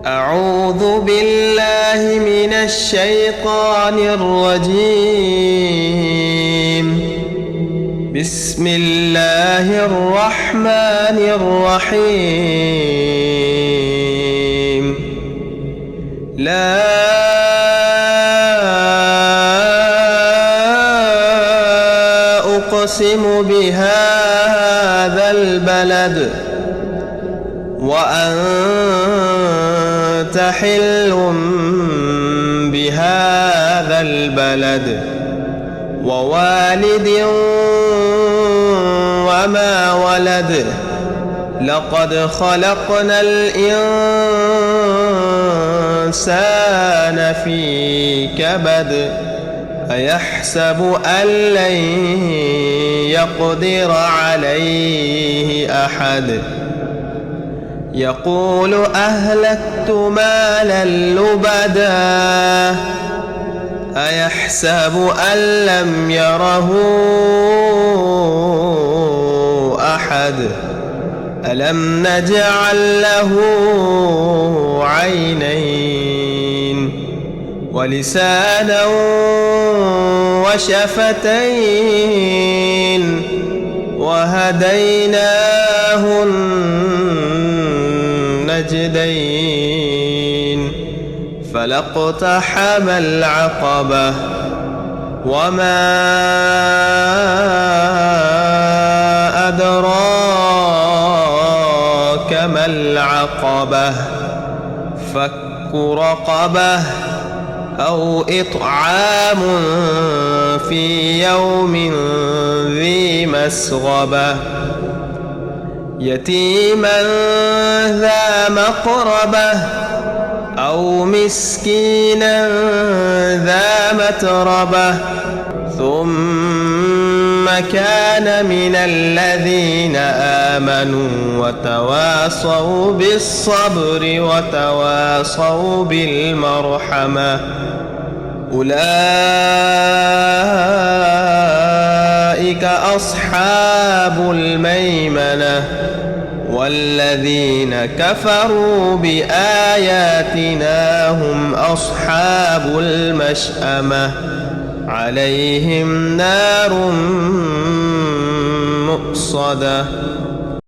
أعوذ بالله من الشيطان الرجيم. بسم الله الرحمن الرحيم. لا أقسم بهذا البلد وأنت حل بهذا البلد ووالد وما ولد. لقد خلقنا الإنسان في كبد. أيحسب أن لن يقدر عليه أحد. يقول أهلكت مالا لبدا. أيحسب أن لم يره أحد. ألم نجعل له عينين ولسانا وشفتين وهديناه النجدين. فلاقتحم العقبة وما أدراك ما العقبة. فك رقبة أو إطعام في يوم ذي مسغبة يتيما ذا مقربة أو مسكينا ذا متربة. ثم كان من الذين آمنوا وتواصوا بالصبر وتواصوا بالمرحمة. أولئك أصحاب الميمنة. والذين كفروا بآياتنا هم أصحاب المشأمة. عليهم نار مؤصدة.